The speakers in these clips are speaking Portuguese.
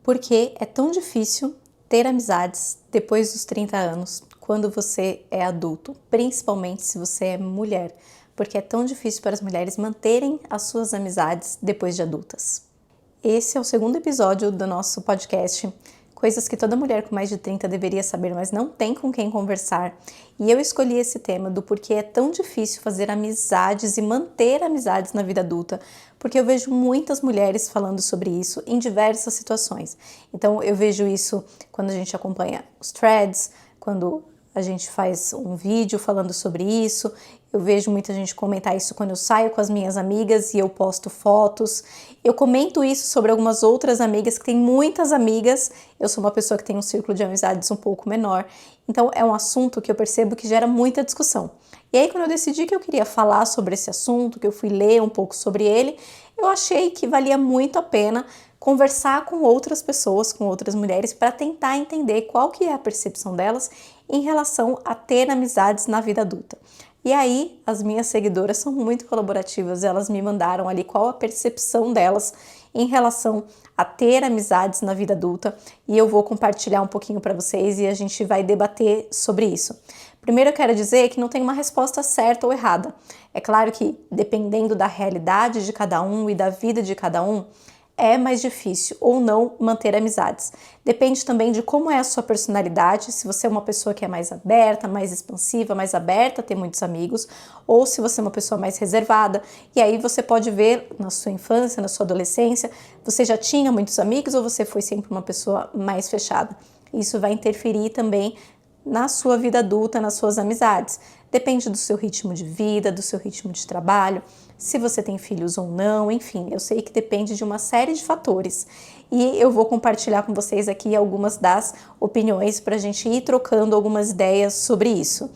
Por que é tão difícil ter amizades depois dos 30 anos, quando você é adulto, principalmente se você é mulher? Porque é tão difícil para as mulheres manterem as suas amizades depois de adultas. Esse é o segundo episódio do nosso podcast, coisas que toda mulher com mais de 30 deveria saber, mas não tem com quem conversar. E eu escolhi esse tema do porquê é tão difícil fazer amizades e manter amizades na vida adulta, porque eu vejo muitas mulheres falando sobre isso em diversas situações. Então eu vejo isso quando a gente acompanha os threads, quando a gente faz um vídeo falando sobre isso. Eu vejo muita gente comentar isso quando eu saio com as minhas amigas e eu posto fotos. Eu comento isso sobre algumas outras amigas que têm muitas amigas. Eu sou uma pessoa que tem um círculo de amizades um pouco menor. Então é um assunto que eu percebo que gera muita discussão. E aí quando eu decidi que eu queria falar sobre esse assunto, que eu fui ler um pouco sobre ele, eu achei que valia muito a pena conversar com outras pessoas, com outras mulheres, para tentar entender qual que é a percepção delas em relação a ter amizades na vida adulta. E aí, as minhas seguidoras são muito colaborativas, elas me mandaram ali qual a percepção delas em relação a ter amizades na vida adulta, e eu vou compartilhar um pouquinho para vocês e a gente vai debater sobre isso. Primeiro eu quero dizer que não tem uma resposta certa ou errada. É claro que, dependendo da realidade de cada um e da vida de cada um, é mais difícil ou não manter amizades. Depende também de como é a sua personalidade, se você é uma pessoa que é mais aberta, mais expansiva, mais aberta a ter muitos amigos, ou se você é uma pessoa mais reservada. E aí você pode ver na sua infância, na sua adolescência, você já tinha muitos amigos ou você foi sempre uma pessoa mais fechada. Isso vai interferir também na sua vida adulta, nas suas amizades. Depende do seu ritmo de vida, do seu ritmo de trabalho, se você tem filhos ou não, enfim, eu sei que depende de uma série de fatores. E eu vou compartilhar com vocês aqui algumas das opiniões para a gente ir trocando algumas ideias sobre isso.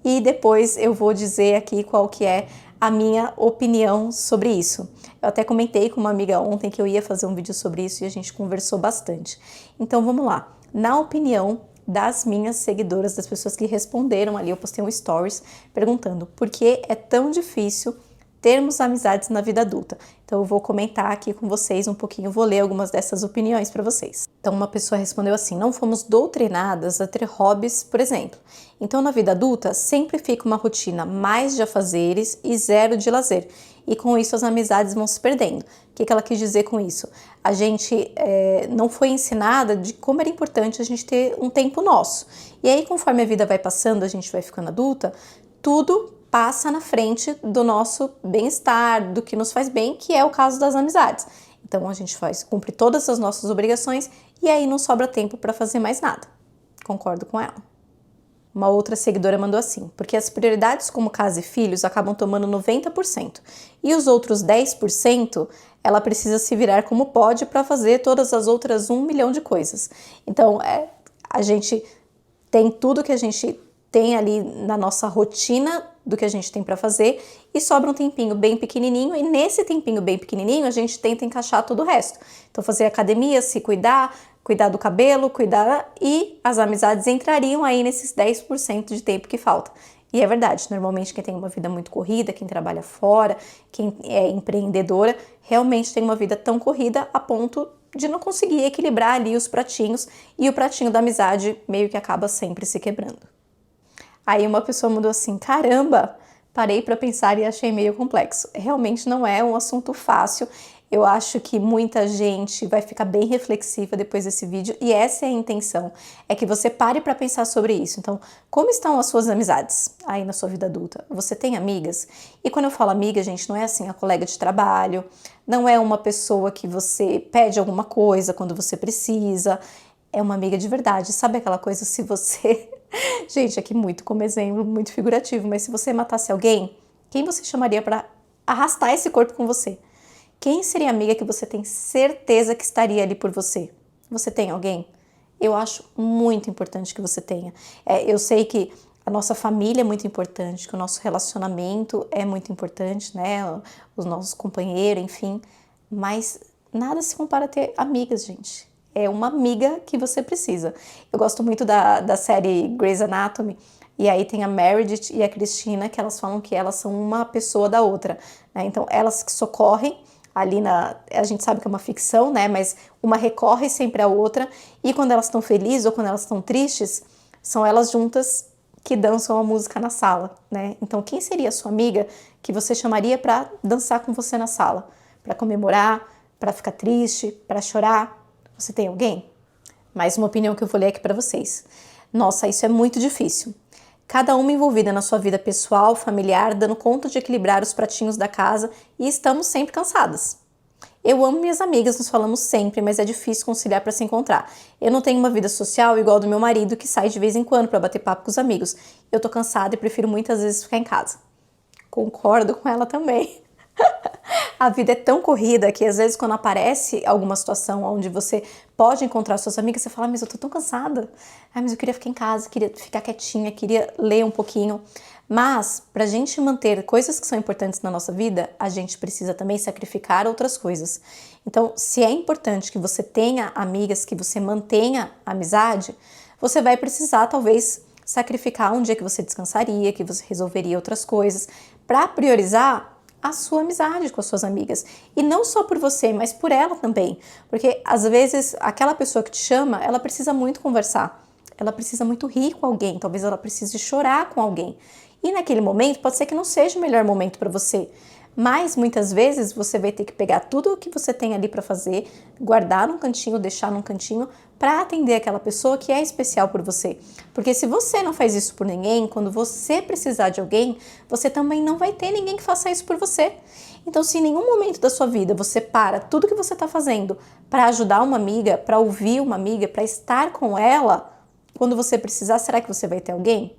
E depois eu vou dizer aqui qual que é a minha opinião sobre isso. Eu até comentei com uma amiga ontem que eu ia fazer um vídeo sobre isso e a gente conversou bastante. Então vamos lá. Na opinião das minhas seguidoras, das pessoas que responderam ali, eu postei um stories perguntando por que é tão difícil termos amizades na vida adulta. Então eu vou comentar aqui com vocês um pouquinho, vou ler algumas dessas opiniões para vocês. Então uma pessoa respondeu assim: não fomos doutrinadas a ter hobbies, por exemplo. Então na vida adulta sempre fica uma rotina mais de afazeres e zero de lazer. E com isso as amizades vão se perdendo. O que ela quis dizer com isso? A gente não foi ensinada de como era importante a gente ter um tempo nosso. E aí conforme a vida vai passando, a gente vai ficando adulta, tudo passa na frente do nosso bem-estar, do que nos faz bem, que é o caso das amizades. Então a gente cumpre todas as nossas obrigações e aí não sobra tempo para fazer mais nada. Concordo com ela. Uma outra seguidora mandou assim: porque as prioridades como casa e filhos acabam tomando 90% e os outros 10% ela precisa se virar como pode para fazer todas as outras 1 milhão de coisas. Então a gente tem tudo que a gente tem ali na nossa rotina do que a gente tem para fazer e sobra um tempinho bem pequenininho e nesse tempinho bem pequenininho a gente tenta encaixar todo o resto. Então fazer academia, se cuidar do cabelo, e as amizades entrariam aí nesses 10% de tempo que falta. E é verdade, normalmente quem tem uma vida muito corrida, quem trabalha fora, quem é empreendedora, realmente tem uma vida tão corrida a ponto de não conseguir equilibrar ali os pratinhos e o pratinho da amizade meio que acaba sempre se quebrando. Aí uma pessoa mandou assim: caramba, parei para pensar e achei meio complexo. Realmente não é um assunto fácil. Eu acho que muita gente vai ficar bem reflexiva depois desse vídeo e essa é a intenção, é que você pare para pensar sobre isso. Então, como estão as suas amizades aí na sua vida adulta? Você tem amigas? E quando eu falo amiga, gente, não é assim a colega de trabalho, não é uma pessoa que você pede alguma coisa quando você precisa, é uma amiga de verdade. Sabe aquela coisa, se você... Gente, aqui muito como exemplo, muito figurativo, mas se você matasse alguém, quem você chamaria para arrastar esse corpo com você? Quem seria a amiga que você tem certeza que estaria ali por você? Você tem alguém? Eu acho muito importante que você tenha. Eu sei que a nossa família é muito importante, que o nosso relacionamento é muito importante, né? Os nossos companheiros, enfim. Mas nada se compara a ter amigas, gente. É uma amiga que você precisa. Eu gosto muito da série Grey's Anatomy, e aí tem a Meredith e a Cristina, que elas falam que elas são uma pessoa da outra, né? Então elas que socorrem ali a gente sabe que é uma ficção, né? Mas uma recorre sempre à outra, e quando elas estão felizes ou quando elas estão tristes, são elas juntas que dançam a música na sala, né? Então, quem seria a sua amiga que você chamaria para dançar com você na sala? Para comemorar, para ficar triste, para chorar? Você tem alguém? Mais uma opinião que eu vou ler aqui para vocês. Nossa, isso é muito difícil. Cada uma envolvida na sua vida pessoal, familiar, dando conta de equilibrar os pratinhos da casa e estamos sempre cansadas. Eu amo minhas amigas, nos falamos sempre, mas é difícil conciliar para se encontrar. Eu não tenho uma vida social igual a do meu marido, que sai de vez em quando para bater papo com os amigos. Eu tô cansada e prefiro muitas vezes ficar em casa. Concordo com ela também. A vida é tão corrida que às vezes quando aparece alguma situação onde você pode encontrar suas amigas, você fala, mas eu tô tão cansada. Mas eu queria ficar em casa, queria ficar quietinha, queria ler um pouquinho. Mas pra gente manter coisas que são importantes na nossa vida, a gente precisa também sacrificar outras coisas. Então, se é importante que você tenha amigas, que você mantenha a amizade, você vai precisar talvez sacrificar um dia que você descansaria, que você resolveria outras coisas, para priorizar a sua amizade com as suas amigas. E não só por você, mas por ela também. Porque às vezes aquela pessoa que te chama, ela precisa muito conversar. Ela precisa muito rir com alguém, talvez ela precise chorar com alguém. E naquele momento pode ser que não seja o melhor momento para você. Mas muitas vezes você vai ter que pegar tudo o que você tem ali para fazer, guardar num cantinho, deixar num cantinho, para atender aquela pessoa que é especial por você. Porque se você não faz isso por ninguém, quando você precisar de alguém, você também não vai ter ninguém que faça isso por você. Então, se em nenhum momento da sua vida você para tudo que você está fazendo para ajudar uma amiga, para ouvir uma amiga, para estar com ela, quando você precisar, será que você vai ter alguém?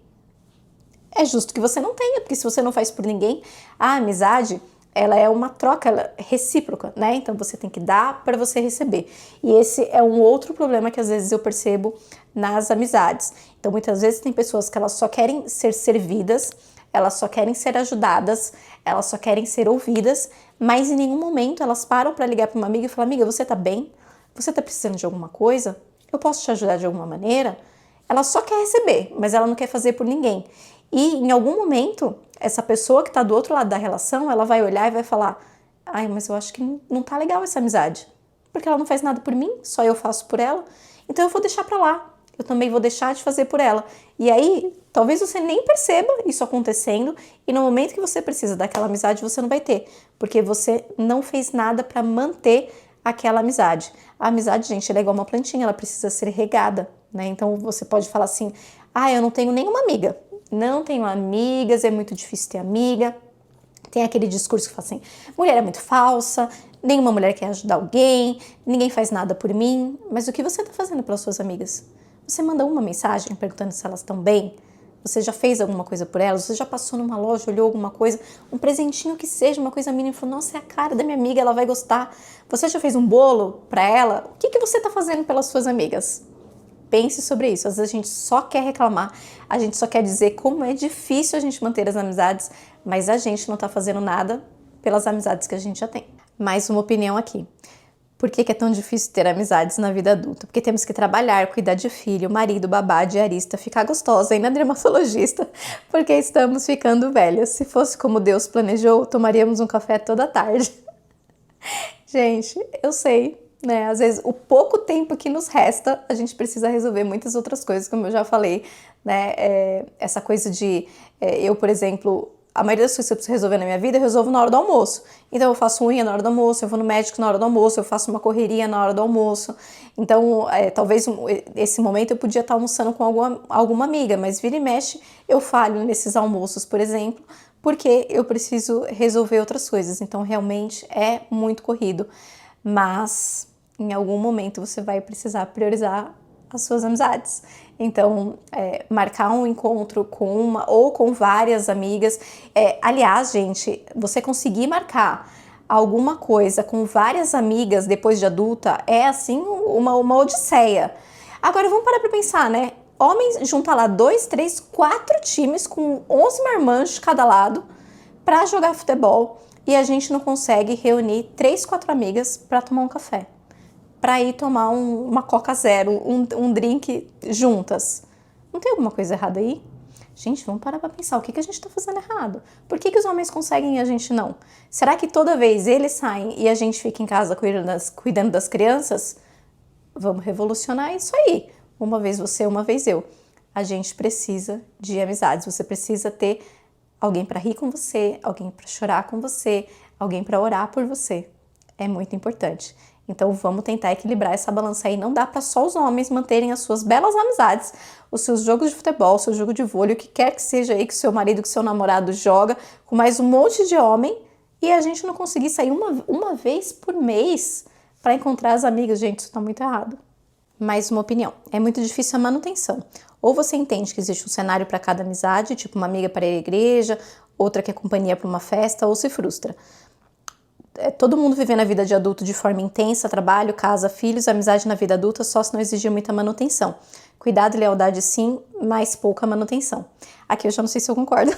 É justo que você não tenha, porque se você não faz por ninguém, a amizade, ela é uma troca, ela é recíproca, né? Então você tem que dar para você receber. E esse é um outro problema que às vezes eu percebo nas amizades. Então muitas vezes tem pessoas que elas só querem ser servidas, elas só querem ser ajudadas, elas só querem ser ouvidas, mas em nenhum momento elas param para ligar para uma amiga e falar, amiga, você tá bem? Você tá precisando de alguma coisa? Eu posso te ajudar de alguma maneira? Ela só quer receber, mas ela não quer fazer por ninguém. E em algum momento, essa pessoa que está do outro lado da relação, ela vai olhar e vai falar, ai, mas eu acho que não tá legal essa amizade, porque ela não faz nada por mim, só eu faço por ela, então eu vou deixar pra lá, eu também vou deixar de fazer por ela. E aí, talvez você nem perceba isso acontecendo, e no momento que você precisa daquela amizade, você não vai ter, porque você não fez nada para manter aquela amizade. A amizade, gente, ela é igual uma plantinha, ela precisa ser regada, né? Então você pode falar assim, ah, eu não tenho nenhuma amiga. Não tenho amigas, é muito difícil ter amiga. Tem aquele discurso que fala assim, mulher é muito falsa, nenhuma mulher quer ajudar alguém, ninguém faz nada por mim. Mas o que você está fazendo pelas suas amigas? Você manda uma mensagem perguntando se elas estão bem? Você já fez alguma coisa por elas? Você já passou numa loja, olhou alguma coisa? Um presentinho que seja, uma coisa mínima, e falou, nossa, é a cara da minha amiga, ela vai gostar. Você já fez um bolo para ela? O que você está fazendo pelas suas amigas? Pense sobre isso. Às vezes a gente só quer reclamar, a gente só quer dizer como é difícil a gente manter as amizades, mas a gente não está fazendo nada pelas amizades que a gente já tem. Mais uma opinião aqui. Por que é tão difícil ter amizades na vida adulta? Porque temos que trabalhar, cuidar de filho, marido, babá, diarista, ficar gostosa, ainda dermatologista, porque estamos ficando velhas. Se fosse como Deus planejou, tomaríamos um café toda tarde. Gente, eu sei, né? Às vezes o pouco tempo que nos resta, a gente precisa resolver muitas outras coisas, como eu já falei, né? Essa coisa de, eu, por exemplo, a maioria das coisas que eu preciso resolver na minha vida, eu resolvo na hora do almoço. Então eu faço unha na hora do almoço, eu vou no médico na hora do almoço, eu faço uma correria na hora do almoço. Então, talvez esse momento eu podia estar almoçando com alguma amiga, mas vira e mexe, eu falho nesses almoços, por exemplo, porque eu preciso resolver outras coisas. Então, realmente é muito corrido. Mas, em algum momento, você vai precisar priorizar as suas amizades. Então, marcar um encontro com uma ou com várias amigas. Aliás, gente, você conseguir marcar alguma coisa com várias amigas depois de adulta é, assim, uma odisseia. Agora, vamos parar pra pensar, né? Homens juntam lá 2, 3, 4 times com 11 marmanjos de cada lado para jogar futebol e a gente não consegue reunir 3, 4 amigas para tomar um café, para ir tomar uma Coca Zero, um drink juntas. Não tem alguma coisa errada aí? Gente, vamos parar pra pensar, o que a gente tá fazendo errado? Por que os homens conseguem e a gente não? Será que toda vez eles saem e a gente fica em casa cuidando das crianças? Vamos revolucionar isso aí. Uma vez você, uma vez eu. A gente precisa de amizades, você precisa ter alguém para rir com você, alguém para chorar com você, alguém para orar por você. É muito importante. Então vamos tentar equilibrar essa balança aí. Não dá para só os homens manterem as suas belas amizades, os seus jogos de futebol, o seu jogo de vôlei, o que quer que seja aí que o seu marido, que o seu namorado joga, com mais um monte de homem, e a gente não conseguir sair uma vez por mês para encontrar as amigas. Gente, isso tá muito errado. Mais uma opinião. É muito difícil a manutenção. Ou você entende que existe um cenário para cada amizade, tipo uma amiga para ir à igreja, outra que é companhia para uma festa, ou se frustra. Todo mundo vivendo a vida de adulto de forma intensa, trabalho, casa, filhos, amizade na vida adulta, só se não exigir muita manutenção. Cuidado e lealdade sim, mas pouca manutenção. Aqui eu já não sei se eu concordo.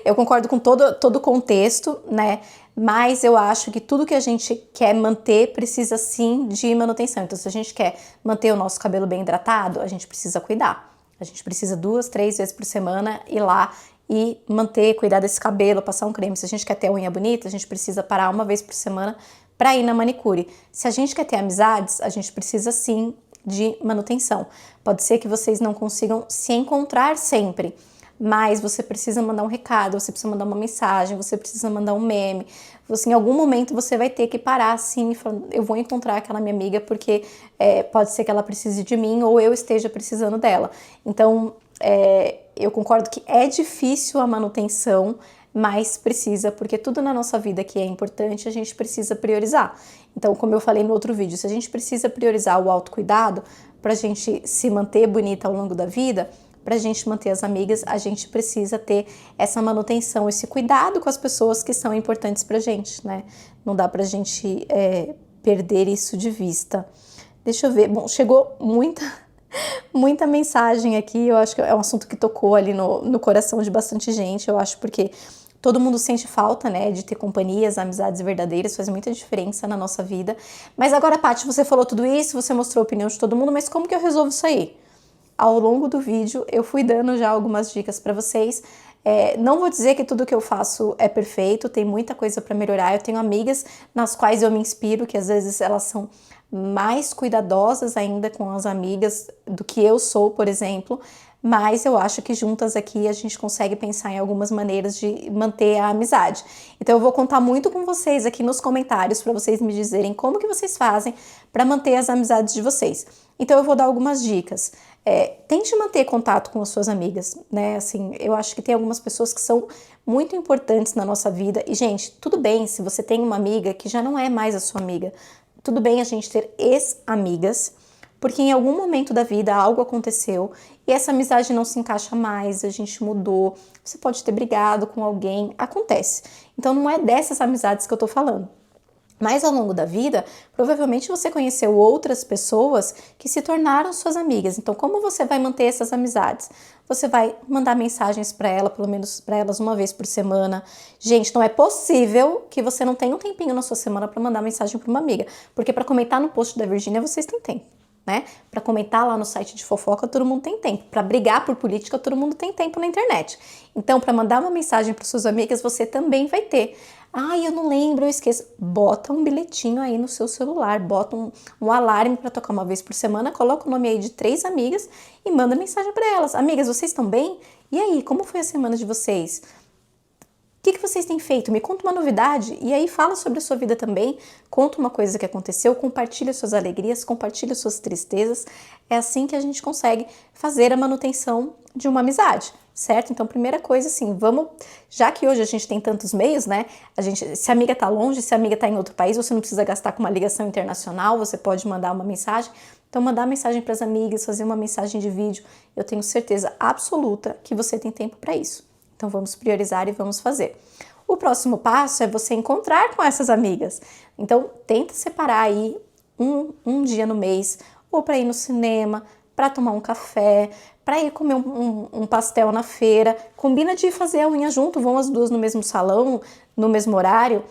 Eu concordo com todo o contexto, né? Mas eu acho que tudo que a gente quer manter precisa sim de manutenção. Então, se a gente quer manter o nosso cabelo bem hidratado, a gente precisa cuidar. A gente precisa 2, 3 vezes por semana ir lá e manter, cuidar desse cabelo, passar um creme. Se a gente quer ter a unha bonita, a gente precisa parar uma vez por semana para ir na manicure. Se a gente quer ter amizades, a gente precisa sim de manutenção. Pode ser que vocês não consigam se encontrar sempre, mas você precisa mandar um recado, você precisa mandar uma mensagem, você precisa mandar um meme. Você, em algum momento você vai ter que parar assim e falar, eu vou encontrar aquela minha amiga porque pode ser que ela precise de mim ou eu esteja precisando dela. Então, eu concordo que é difícil a manutenção, mas precisa, porque tudo na nossa vida que é importante, a gente precisa priorizar. Então, como eu falei no outro vídeo, se a gente precisa priorizar o autocuidado para a gente se manter bonita ao longo da vida, para a gente manter as amigas, a gente precisa ter essa manutenção, esse cuidado com as pessoas que são importantes pra gente, né? Não dá pra gente perder isso de vista. Deixa eu ver. Bom, chegou muita mensagem aqui. Eu acho que é um assunto que tocou ali no coração de bastante gente. Eu acho porque todo mundo sente falta, né, de ter companhias, amizades verdadeiras, faz muita diferença na nossa vida. Mas agora, Paty, você falou tudo isso, você mostrou a opinião de todo mundo, mas como que eu resolvo isso aí? Ao longo do vídeo eu fui dando já algumas dicas para vocês. Não vou dizer que tudo que eu faço é perfeito, tem muita coisa para melhorar. Eu tenho amigas nas quais eu me inspiro, que às vezes elas são mais cuidadosas ainda com as amigas do que eu sou, por exemplo. Mas eu acho que juntas aqui a gente consegue pensar em algumas maneiras de manter a amizade. Então eu vou contar muito com vocês aqui nos comentários para vocês me dizerem como que vocês fazem para manter as amizades de vocês. Então eu vou dar algumas dicas. Tente manter contato com as suas amigas, né? Assim, eu acho que tem algumas pessoas que são muito importantes na nossa vida. E, gente, tudo bem se você tem uma amiga que já não é mais a sua amiga. Tudo bem a gente ter ex-amigas, porque em algum momento da vida algo aconteceu e essa amizade não se encaixa mais, a gente mudou, você pode ter brigado com alguém, acontece. Então não é dessas amizades que eu tô falando. Mas ao longo da vida, provavelmente você conheceu outras pessoas que se tornaram suas amigas. Então, como você vai manter essas amizades? Você vai mandar mensagens para ela, pelo menos para elas uma vez por semana. Gente, não é possível que você não tenha um tempinho na sua semana para mandar mensagem para uma amiga, porque para comentar no post da Virgínia vocês têm tempo, né? Para comentar lá no site de fofoca todo mundo tem tempo. Para brigar por política todo mundo tem tempo na internet. Então, para mandar uma mensagem para suas amigas você também vai ter. Ai, eu não lembro, eu esqueço. Bota um bilhetinho aí no seu celular, bota um alarme para tocar uma vez por semana, coloca o nome aí de 3 amigas e manda mensagem para elas. Amigas, vocês estão bem? E aí, como foi a semana de vocês? O que vocês têm feito? Me conta uma novidade e aí fala sobre a sua vida também, conta uma coisa que aconteceu, compartilha suas alegrias, compartilha suas tristezas. É assim que a gente consegue fazer a manutenção de uma amizade, certo? Então, primeira coisa assim, vamos, já que hoje a gente tem tantos meios, né? Se a amiga tá longe, se a amiga tá em outro país, você não precisa gastar com uma ligação internacional, você pode mandar uma mensagem. Então, mandar mensagem para as amigas, fazer uma mensagem de vídeo, eu tenho certeza absoluta que você tem tempo para isso. Então vamos priorizar e vamos fazer. O próximo passo é você encontrar com essas amigas. Então tenta separar aí um dia no mês, ou para ir no cinema, para tomar um café, para ir comer um pastel na feira. Combina de fazer a unha junto, vão as duas no mesmo salão, no mesmo horário.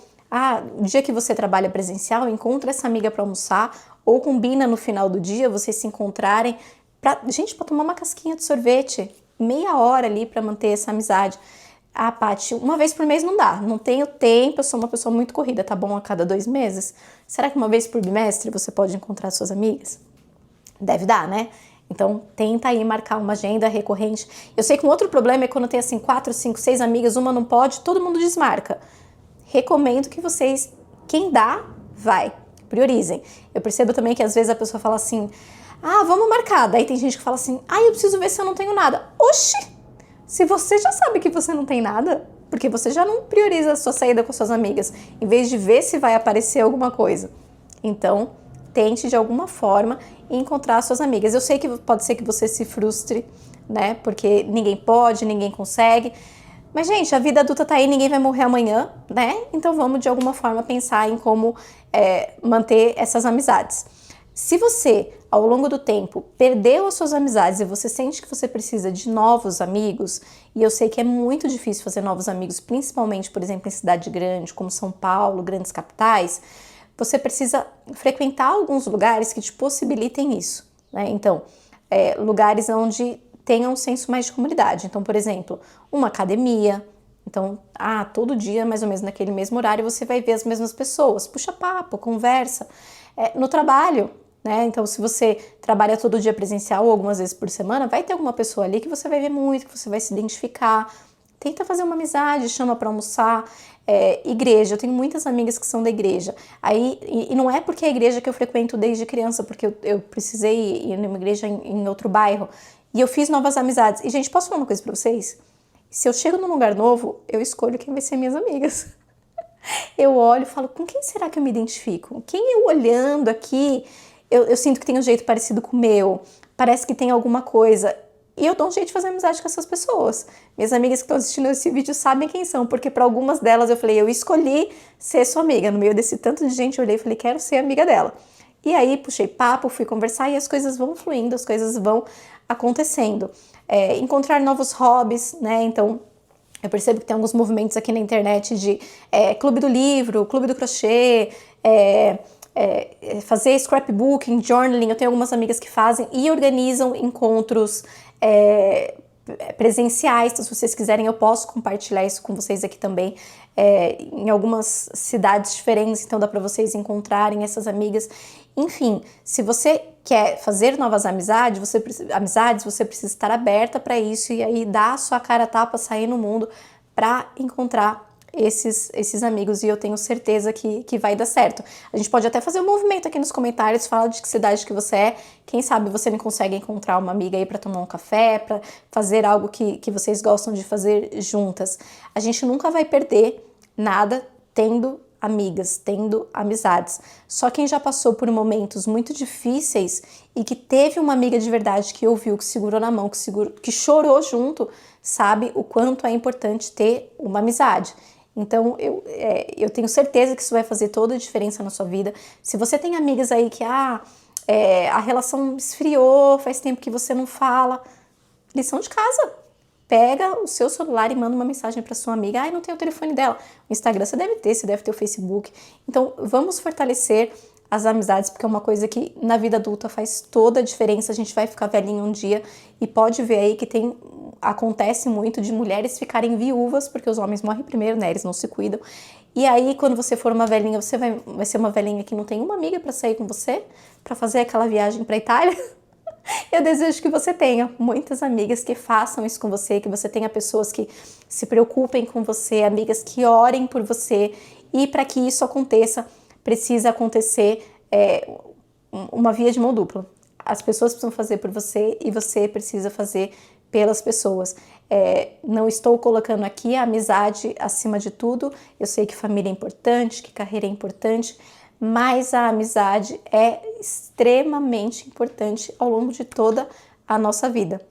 O dia que você trabalha presencial, encontra essa amiga para almoçar, ou combina no final do dia vocês se encontrarem para tomar uma casquinha de sorvete. meia hora ali para manter essa amizade. Ah, Paty, uma vez por mês não dá, não tenho tempo, eu sou uma pessoa muito corrida, tá bom? A cada 2 meses. Será que uma vez por bimestre você pode encontrar suas amigas? Deve dar, né? Então, tenta aí marcar uma agenda recorrente. Eu sei que um outro problema é quando tem assim 4, 5, 6 amigas, uma não pode, todo mundo desmarca. Recomendo que vocês, quem dá, vai. Priorizem. Eu percebo também que às vezes a pessoa fala assim, ah, vamos marcar. Daí tem gente que fala assim, ah, eu preciso ver se eu não tenho nada. Oxi! Se você já sabe que você não tem nada, porque você já não prioriza a sua saída com suas amigas, em vez de ver se vai aparecer alguma coisa. Então, tente de alguma forma encontrar suas amigas. Eu sei que pode ser que você se frustre, né? Porque ninguém pode, ninguém consegue. Mas, gente, a vida adulta tá aí, ninguém vai morrer amanhã, né? Então vamos de alguma forma pensar em como manter essas amizades. Se você, ao longo do tempo, perdeu as suas amizades e você sente que você precisa de novos amigos, e eu sei que é muito difícil fazer novos amigos, principalmente, por exemplo, em cidade grande, como São Paulo, grandes capitais, você precisa frequentar alguns lugares que te possibilitem isso, né? Então, lugares onde tenha um senso mais de comunidade. Então, por exemplo, uma academia. Então, todo dia, mais ou menos naquele mesmo horário, você vai ver as mesmas pessoas. Puxa papo, conversa. No trabalho, né? Então, se você trabalha todo dia presencial ou algumas vezes por semana, vai ter alguma pessoa ali que você vai ver muito, que você vai se identificar. Tenta fazer uma amizade, chama para almoçar. Igreja, eu tenho muitas amigas que são da igreja. E não é porque é a igreja que eu frequento desde criança, porque eu precisei ir numa igreja em outro bairro. E eu fiz novas amizades. E, gente, posso falar uma coisa pra vocês? Se eu chego num lugar novo, eu escolho quem vai ser minhas amigas. Eu olho e falo, com quem será que eu me identifico? Quem eu olhando aqui, eu sinto que tem um jeito parecido com o meu. Parece que tem alguma coisa. E eu dou um jeito de fazer amizade com essas pessoas. Minhas amigas que estão assistindo esse vídeo sabem quem são, porque para algumas delas eu falei, eu escolhi ser sua amiga. No meio desse tanto de gente, eu olhei e falei, quero ser amiga dela. E aí puxei papo, fui conversar e as coisas vão fluindo, as coisas vão acontecendo. Encontrar novos hobbies, né? Então, eu percebo que tem alguns movimentos aqui na internet de clube do livro, clube do crochê, fazer scrapbooking, journaling. Eu tenho algumas amigas que fazem e organizam encontros presenciais. Então, se vocês quiserem, eu posso compartilhar isso com vocês aqui também. Em algumas cidades diferentes, então dá para vocês encontrarem essas amigas. Enfim, se você quer fazer novas amizades, você precisa estar aberta para isso e aí dar a sua cara a tapa, sair no mundo para encontrar esses amigos, e eu tenho certeza que vai dar certo. A gente pode até fazer um movimento aqui nos comentários, fala de que cidade que você é, quem sabe você não consegue encontrar uma amiga aí para tomar um café, para fazer algo que vocês gostam de fazer juntas. A gente nunca vai perder nada tendo amigas, tendo amizades. Só quem já passou por momentos muito difíceis e que teve uma amiga de verdade que ouviu, que segurou na mão, que chorou junto, sabe o quanto é importante ter uma amizade. Então, eu tenho certeza que isso vai fazer toda a diferença na sua vida. Se você tem amigas aí que a relação esfriou, faz tempo que você não fala, lição de casa. Pega o seu celular e manda uma mensagem para sua amiga. Não tem o telefone dela. O Instagram você deve ter o Facebook. Então, vamos fortalecer as amizades, porque é uma coisa que na vida adulta faz toda a diferença. A gente vai ficar velhinho um dia e pode ver aí que acontece muito de mulheres ficarem viúvas, porque os homens morrem primeiro, né? Eles não se cuidam. E aí, quando você for uma velhinha, você vai ser uma velhinha que não tem uma amiga para sair com você, para fazer aquela viagem para Itália. Eu desejo que você tenha muitas amigas que façam isso com você, que você tenha pessoas que se preocupem com você, amigas que orem por você, e para que isso aconteça, precisa acontecer uma via de mão dupla. As pessoas precisam fazer por você e você precisa fazer pelas pessoas. Não estou colocando aqui a amizade acima de tudo. Eu sei que família é importante, que carreira é importante, mas a amizade é extremamente importante ao longo de toda a nossa vida.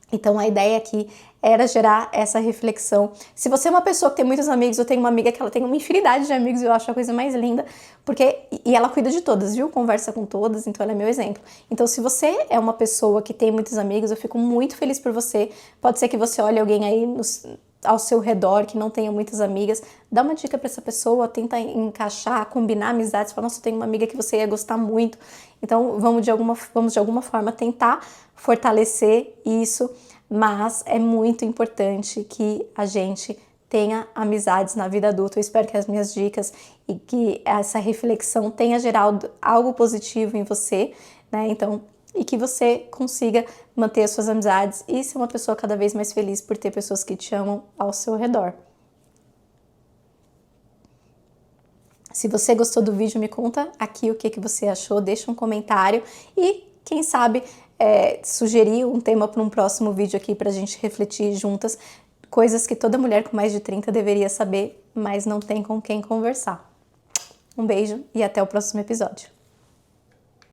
Então a ideia aqui era gerar essa reflexão. Se você é uma pessoa que tem muitos amigos, eu tenho uma amiga que ela tem uma infinidade de amigos e eu acho a coisa mais linda, e ela cuida de todas, viu? Conversa com todas, então ela é meu exemplo. Então se você é uma pessoa que tem muitos amigos, eu fico muito feliz por você. Pode ser que você olhe alguém aí ao seu redor que não tenha muitas amigas, dá uma dica para essa pessoa, tenta encaixar, combinar amizades, fala, nossa, eu tenho uma amiga que você ia gostar muito. Então vamos de alguma forma tentar fortalecer isso. mas é muito importante que a gente tenha amizades na vida adulta. Eu espero que as minhas dicas e que essa reflexão tenha gerado algo positivo em você, né? Então, e que você consiga manter as suas amizades e ser uma pessoa cada vez mais feliz por ter pessoas que te amam ao seu redor. Se você gostou do vídeo, me conta aqui o que você achou, deixa um comentário e, quem sabe, sugerir um tema para um próximo vídeo aqui para a gente refletir juntas, coisas que toda mulher com mais de 30 deveria saber, mas não tem com quem conversar. Um beijo e até o próximo episódio.